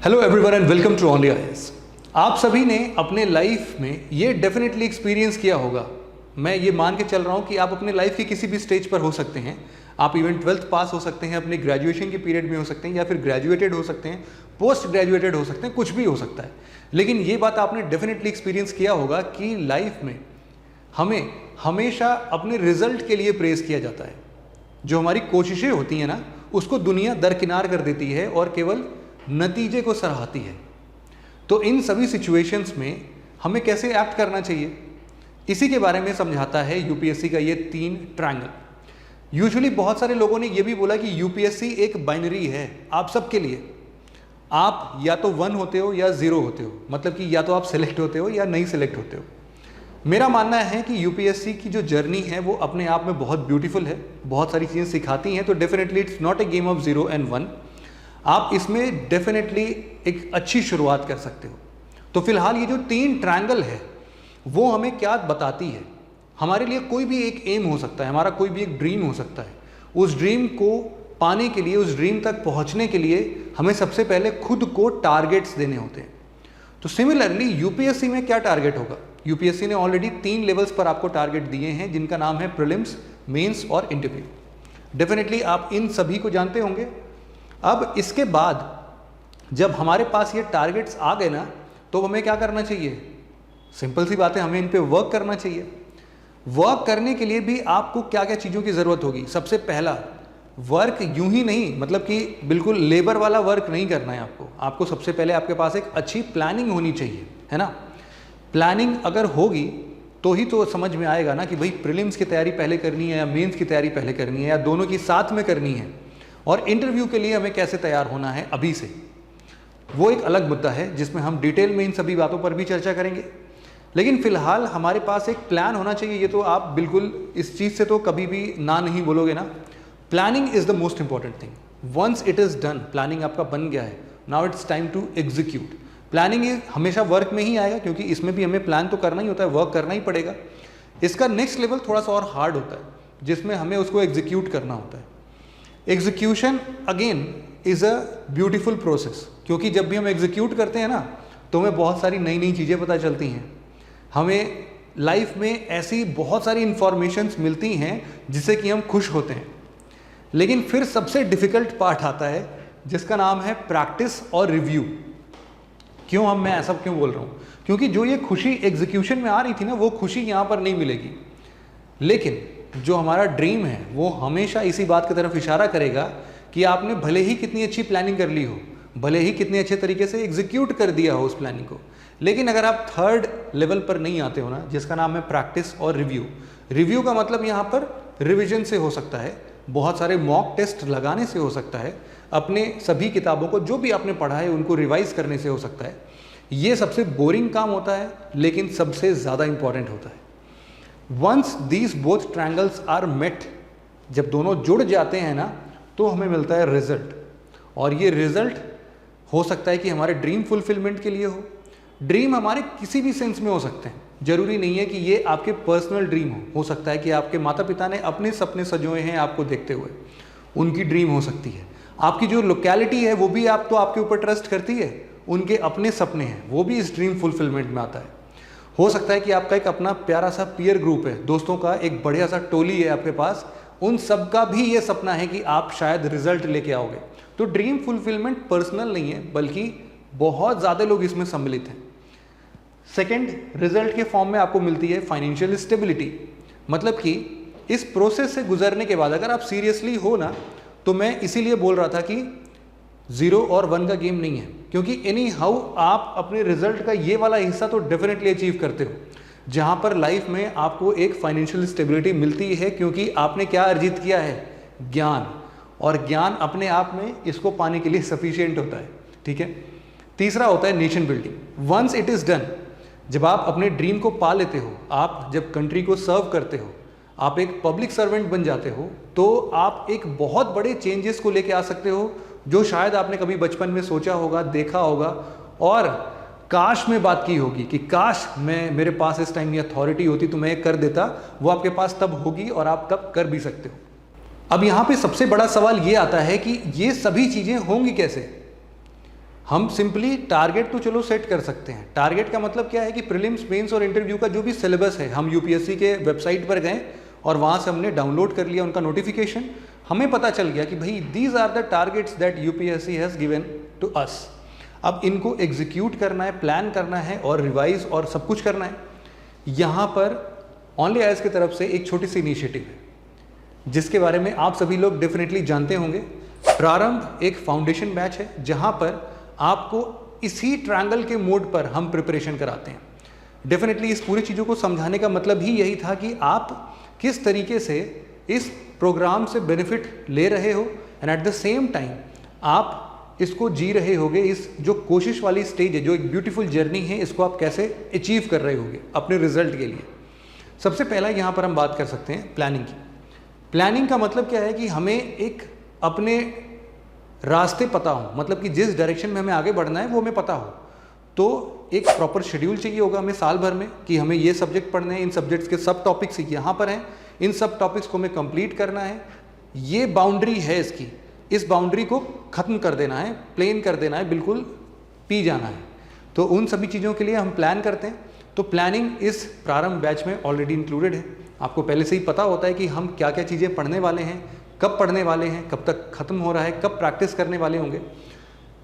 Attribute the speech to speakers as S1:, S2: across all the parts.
S1: Hello everyone and welcome to only IAS. आप सभी ने अपने लाइफ में ये डेफिनेटली एक्सपीरियंस किया होगा। मैं ये मान के चल रहा हूँ कि आप अपने लाइफ के किसी भी स्टेज पर हो सकते हैं। आप इवन 12th पास हो सकते हैं, अपने ग्रेजुएशन के पीरियड में हो सकते हैं, या फिर ग्रेजुएटेड हो सकते हैं, पोस्ट ग्रेजुएटेड हो सकते हैं, कुछ भी हो सकता है। लेकिन ये बात आपने डेफिनेटली एक्सपीरियंस किया होगा कि लाइफ में हमें हमेशा अपने रिजल्ट के लिए प्रेज किया जाता है। जो हमारी कोशिशें होती हैं ना, उसको दुनिया दरकिनार कर देती है और केवल नतीजे को सराहती है। तो इन सभी सिचुएशंस में हमें कैसे एक्ट करना चाहिए, इसी के बारे में समझाता है यूपीएससी का ये 3 ट्रायंगल। यूजुअली बहुत सारे लोगों ने ये भी बोला कि यूपीएससी एक बाइनरी है आप सबके लिए। आप या तो 1 होते हो या 0 होते हो, मतलब कि या तो आप सिलेक्ट होते हो या नहीं सिलेक्ट होते हो। मेरा मानना है कि यूपीएससी की जो जर्नी है वो अपने आप में बहुत ब्यूटीफुल है, बहुत सारी चीज़ें सिखाती हैं। तो definitely it's not a game of 0 and 1। आप इसमें डेफिनेटली एक अच्छी शुरुआत कर सकते हो। तो फिलहाल ये जो 3 ट्रायंगल है वो हमें क्या बताती है। हमारे लिए कोई भी एक एम हो सकता है, हमारा कोई भी एक ड्रीम हो सकता है। उस ड्रीम को पाने के लिए, उस ड्रीम तक पहुंचने के लिए हमें सबसे पहले खुद को टारगेट्स देने होते हैं। तो सिमिलरली यूपीएससी में क्या टारगेट होगा। यूपीएससी ने ऑलरेडी 3 लेवल्स पर आपको टारगेट दिए हैं, जिनका नाम है प्रीलिम्स, मेंस और इंटरव्यू। डेफिनेटली आप इन सभी को जानते होंगे। अब इसके बाद जब हमारे पास ये टारगेट्स आ गए ना, तो हमें क्या करना चाहिए। सिंपल सी बात है, हमें इन पे वर्क करना चाहिए। वर्क करने के लिए भी आपको क्या क्या चीज़ों की ज़रूरत होगी। सबसे पहला, वर्क यूं ही नहीं, मतलब कि बिल्कुल लेबर वाला वर्क नहीं करना है आपको सबसे पहले आपके पास एक अच्छी प्लानिंग होनी चाहिए, है ना। प्लानिंग अगर होगी तो ही तो समझ में आएगा ना कि भाई प्रीलिम्स की तैयारी पहले करनी है या मेंस की तैयारी पहले करनी है, या दोनों की साथ में करनी है। और इंटरव्यू के लिए हमें कैसे तैयार होना है अभी से, वो एक अलग मुद्दा है जिसमें हम डिटेल में इन सभी बातों पर भी चर्चा करेंगे। लेकिन फिलहाल हमारे पास एक प्लान होना चाहिए। ये तो आप बिल्कुल इस चीज़ से तो कभी भी ना नहीं बोलोगे ना। Planning is the most important thing. Once it is done, planning आपका बन गया है, now it's time to execute. Planning हमेशा वर्क में ही आएगा, क्योंकि इसमें भी हमें प्लान तो करना ही होता है, वर्क करना ही पड़ेगा। इसका नेक्स्ट लेवल थोड़ा सा और हार्ड होता है, जिसमें हमें उसको एग्जीक्यूट करना होता है। Execution again is a beautiful process, क्योंकि जब भी हम एग्जीक्यूट करते हैं ना, तो हमें बहुत सारी नई नई चीज़ें पता चलती हैं। हमें लाइफ में ऐसी बहुत सारी इंफॉर्मेशंस मिलती हैं जिससे कि हम खुश होते हैं। लेकिन फिर सबसे डिफ़िकल्ट पार्ट आता है, जिसका नाम है प्रैक्टिस और रिव्यू। मैं ऐसा क्यों बोल रहा हूँ, क्योंकि जो ये खुशी एग्जीक्यूशन में आ रही थी ना, वो खुशी यहाँ पर नहीं मिलेगी। लेकिन जो हमारा ड्रीम है वो हमेशा इसी बात की तरफ इशारा करेगा कि आपने भले ही कितनी अच्छी प्लानिंग कर ली हो, भले ही कितने अच्छे तरीके से एग्जीक्यूट कर दिया हो उस प्लानिंग को, लेकिन अगर आप 3rd लेवल पर नहीं आते हो ना, जिसका नाम है प्रैक्टिस और रिव्यू। रिव्यू का मतलब यहाँ पर रिविजन से हो सकता है, बहुत सारे मॉक टेस्ट लगाने से हो सकता है, अपने सभी किताबों को जो भी आपने पढ़ा है उनको रिवाइज करने से हो सकता है। ये सबसे बोरिंग काम होता है, लेकिन सबसे ज़्यादा इंपॉर्टेंट होता है। Once these both triangles are met, जब दोनों जुड़ जाते हैं ना, तो हमें मिलता है रिजल्ट। और ये रिजल्ट हो सकता है कि हमारे ड्रीम फुलफिलमेंट के लिए ड्रीम हमारे किसी भी सेंस में हो सकते हैं। जरूरी नहीं है कि ये आपके पर्सनल ड्रीम हो सकता है कि आपके माता पिता ने अपने सपने सजोए हैं आपको देखते हुए, उनकी ड्रीम हो सकती है। आपकी जो लोकेलिटी है वो भी आपके ऊपर ट्रस्ट करती है, उनके अपने सपने हैं, वो भी इस ड्रीम फुलफिलमेंट में आता है। हो सकता है कि आपका एक अपना प्यारा सा पीयर ग्रुप है, दोस्तों का एक बढ़िया सा टोली है आपके पास, उन सब का भी ये सपना है कि आप शायद रिजल्ट लेके आओगे। तो ड्रीम फुलफिलमेंट पर्सनल नहीं है, बल्कि बहुत ज़्यादा लोग इसमें सम्मिलित हैं। सेकंड, रिजल्ट के फॉर्म में आपको मिलती है फाइनेंशियल स्टेबिलिटी। मतलब कि इस प्रोसेस से गुजरने के बाद अगर आप सीरियसली हो ना, तो मैं इसीलिए बोल रहा था कि 0 और 1 का गेम नहीं है, क्योंकि एनी हाउ आप अपने रिजल्ट का ये वाला हिस्सा तो डेफिनेटली अचीव करते हो, जहां पर लाइफ में आपको एक फाइनेंशियल स्टेबिलिटी मिलती है, क्योंकि आपने क्या अर्जित किया है, ज्ञान। और ज्ञान अपने आप में इसको पाने के लिए सफिशिएंट होता है, ठीक है। तीसरा होता है nation building. Once it is done, जब आप अपने ड्रीम को पा लेते हो, आप जब कंट्री को सर्व करते हो, आप एक पब्लिक सर्वेंट बन जाते हो, तो आप एक बहुत बड़े चेंजेस को लेके आ सकते हो, जो शायद आपने कभी बचपन में सोचा होगा, देखा होगा, और काश में बात की होगी कि काश मेरे पास इस टाइम ये अथॉरिटी होती तो मैं कर देता। वो आपके पास तब होगी और आप तब कर भी सकते हो। अब यहाँ पे सबसे बड़ा सवाल ये आता है कि ये सभी चीज़ें होंगी कैसे। हम सिंपली टारगेट तो चलो सेट कर सकते हैं। टारगेट का मतलब क्या है कि प्रीलिम्स, मेंस और इंटरव्यू का जो भी सिलेबस है, हम यूपीएससी के वेबसाइट पर गए और वहाँ से हमने डाउनलोड कर लिया उनका नोटिफिकेशन। हमें पता चल गया कि भाई these are the targets that UPSC has given to us. अब इनको एग्जीक्यूट करना है, प्लान करना है और रिवाइज और सब कुछ करना है। यहाँ पर ओनली आईएएस की तरफ से एक छोटी सी इनिशिएटिव है जिसके बारे में आप सभी लोग डेफिनेटली जानते होंगे। प्रारंभ एक फाउंडेशन बैच है जहाँ पर आपको इसी ट्रायंगल के मोड पर हम प्रिपरेशन कराते हैं। डेफिनेटली इस पूरी चीज़ों को समझाने का मतलब ही यही था कि आप किस तरीके से इस प्रोग्राम से बेनिफिट ले रहे हो and at the same time आप इसको जी रहे होगे। इस जो कोशिश वाली स्टेज है, जो एक ब्यूटीफुल जर्नी है, इसको आप कैसे अचीव कर रहे होगे अपने रिजल्ट के लिए। सबसे पहला यहाँ पर हम बात कर सकते हैं प्लानिंग की। प्लानिंग का मतलब क्या है कि हमें एक अपने रास्ते पता हो, मतलब कि जिस डायरेक्शन में हमें आगे बढ़ना है वो हमें पता हो। तो एक प्रॉपर शेड्यूल चाहिए होगा हमें साल भर में कि हमें ये सब्जेक्ट पढ़ने हैं, इन सब्जेक्ट्स के सब टॉपिक्स यहाँ पर हैं, इन सब टॉपिक्स को हमें कंप्लीट करना है, ये बाउंड्री है इसकी, इस बाउंड्री को ख़त्म कर देना है, प्लेन कर देना है, बिल्कुल पी जाना है। तो उन सभी चीज़ों के लिए हम प्लान करते हैं। तो प्लानिंग इस प्रारंभ बैच में ऑलरेडी इंक्लूडेड है। आपको पहले से ही पता होता है कि हम क्या क्या चीज़ें पढ़ने वाले हैं, कब पढ़ने वाले हैं, कब तक ख़त्म हो रहा है, कब प्रैक्टिस करने वाले होंगे।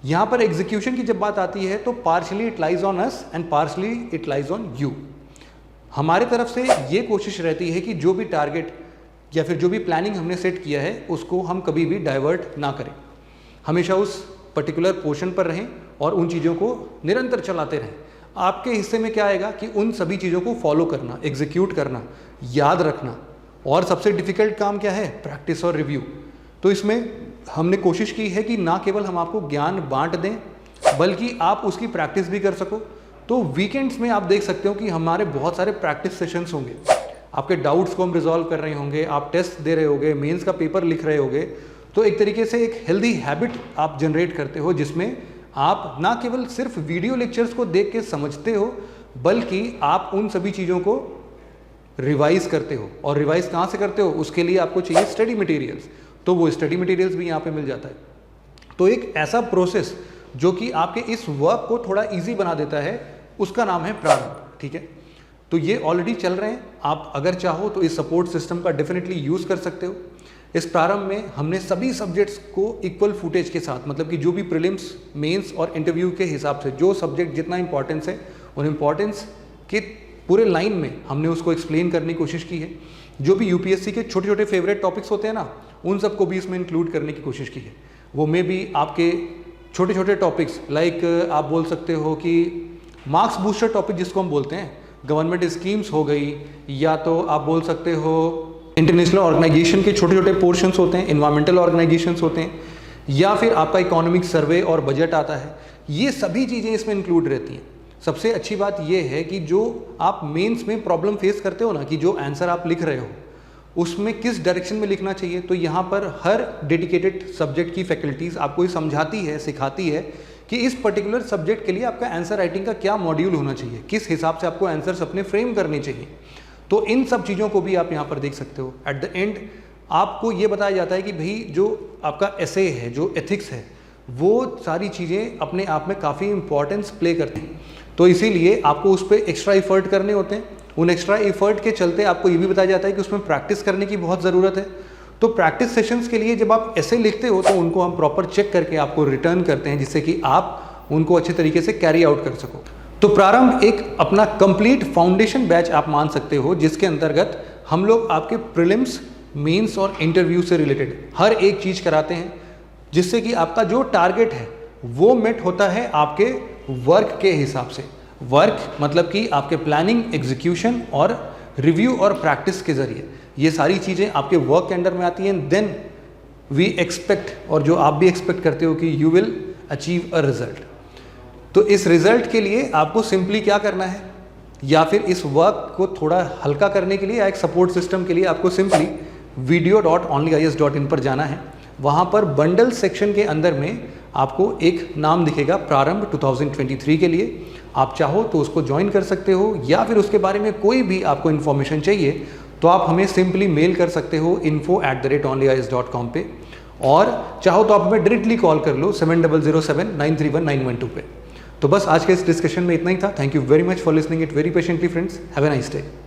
S1: यहाँ पर एग्जीक्यूशन की जब बात आती है तो partially it lies on us and partially it lies on you. हमारी तरफ से ये कोशिश रहती है कि जो भी टारगेट या फिर जो भी प्लानिंग हमने सेट किया है उसको हम कभी भी डाइवर्ट ना करें, हमेशा उस पर्टिकुलर पोर्शन पर रहें और उन चीज़ों को निरंतर चलाते रहें। आपके हिस्से में क्या आएगा कि उन सभी चीज़ों को फॉलो करना, एग्जीक्यूट करना, याद रखना, और सबसे डिफ़िकल्ट काम क्या है, प्रैक्टिस और रिव्यू। तो इसमें हमने कोशिश की है कि ना केवल हम आपको ज्ञान बांट दें बल्कि आप उसकी प्रैक्टिस भी कर सको। तो वीकेंड्स में आप देख सकते हो कि हमारे बहुत सारे प्रैक्टिस सेशंस होंगे। आपके डाउट्स को हम रिजॉल्व कर रहे होंगे, आप टेस्ट दे रहे होगे, मेंस का पेपर लिख रहे होगे। तो एक तरीके से एक हेल्दी हैबिट आप जनरेट करते हो जिसमें आप ना केवल सिर्फ वीडियो लेक्चर्स को देख के समझते हो बल्कि आप उन सभी चीज़ों को रिवाइज करते हो। और रिवाइज कहाँ से करते हो, उसके लिए आपको चाहिए स्टडी मटेरियल्स, तो वो स्टडी मटेरियल्स भी यहाँ पे मिल जाता है। तो एक ऐसा प्रोसेस जो कि आपके इस वर्क को थोड़ा इजी बना देता है, उसका नाम है प्रारंभ। ठीक है, तो ये ऑलरेडी चल रहे हैं। आप अगर चाहो तो इस सपोर्ट सिस्टम का डेफिनेटली यूज़ कर सकते हो। इस प्रारंभ में हमने सभी सब्जेक्ट्स को इक्वल फुटेज के साथ, मतलब कि जो भी प्रीलिम्स, मेंस और इंटरव्यू के हिसाब से जो सब्जेक्ट जितना इंपॉर्टेंस है उन इम्पॉर्टेंस के पूरे लाइन में हमने उसको एक्सप्लेन करने की कोशिश की है। जो भी यूपीएससी के छोटे छोटे फेवरेट टॉपिक्स होते हैं ना, उन सबको भी इसमें इंक्लूड करने की कोशिश की है। वो में भी आपके छोटे छोटे टॉपिक्स लाइक आप बोल सकते हो कि मार्क्स बूस्टर टॉपिक जिसको हम बोलते हैं, गवर्नमेंट स्कीम्स हो गई, या तो आप बोल सकते हो इंटरनेशनल ऑर्गेनाइजेशन के छोटे छोटे पोर्शंस होते हैं, इन्वायरमेंटल ऑर्गेनाइजेशंस होते हैं, या फिर आपका इकोनॉमिक सर्वे और बजट आता है। ये सभी चीज़ें इसमें इंक्लूड रहती हैं। सबसे अच्छी बात यह है कि जो आप मेंस में प्रॉब्लम फेस करते हो ना, कि जो आंसर आप लिख रहे हो उसमें किस डायरेक्शन में लिखना चाहिए, तो यहाँ पर हर डेडिकेटेड सब्जेक्ट की फैकल्टीज़ आपको ये समझाती है, सिखाती है कि इस पर्टिकुलर सब्जेक्ट के लिए आपका आंसर राइटिंग का क्या मॉड्यूल होना चाहिए, किस हिसाब से आपको आंसर्स अपने फ्रेम करने चाहिए। तो इन सब चीज़ों को भी आप यहाँ पर देख सकते हो। एट द एंड आपको ये बताया जाता है कि भाई जो आपका एसे है, जो एथिक्स है, वो सारी चीज़ें अपने आप में काफ़ी इंपॉर्टेंस प्ले करती हैं। तो इसीलिए आपको उस पर एक्स्ट्रा एफर्ट करने होते हैं। उन एक्स्ट्रा एफर्ट के चलते आपको ये भी बताया जाता है कि उसमें प्रैक्टिस करने की बहुत ज़रूरत है। तो प्रैक्टिस सेशंस के लिए जब आप ऐसे लिखते हो तो उनको हम प्रॉपर चेक करके आपको रिटर्न करते हैं, जिससे कि आप उनको अच्छे तरीके से कैरी आउट कर सको। तो प्रारंभ एक अपना कंप्लीट फाउंडेशन बैच आप मान सकते हो, जिसके अंतर्गत हम लोग आपके प्रीलिम्स, मेंस और इंटरव्यू से रिलेटेड हर एक चीज़ कराते हैं, जिससे कि आपका जो टारगेट है वो मेट होता है आपके वर्क के हिसाब से। वर्क मतलब कि आपके प्लानिंग, एग्जीक्यूशन और रिव्यू और प्रैक्टिस के ज़रिए ये सारी चीज़ें आपके वर्क के अंडर में आती हैं। देन वी एक्सपेक्ट, और जो आप भी एक्सपेक्ट करते हो कि you will achieve a result. तो इस रिजल्ट के लिए आपको सिंपली क्या करना है, या फिर इस वर्क को थोड़ा हल्का करने के लिए या एक सपोर्ट सिस्टम के लिए आपको सिंपली video.onlyias.in पर जाना है। वहाँ पर बंडल सेक्शन के अंदर में आपको एक नाम दिखेगा प्रारंभ 2023 के लिए। आप चाहो तो उसको ज्वाइन कर सकते हो, या फिर उसके बारे में कोई भी आपको इन्फॉर्मेशन चाहिए तो आप हमें सिंपली मेल कर सकते हो info@onlyias.com पे। और चाहो तो आप हमें डायरेक्टली कॉल कर लो 7007931912 पे। तो बस आज के इस डिस्कशन में इतना ही था। Thank you very much for listening it very patiently friends. Have a nice day.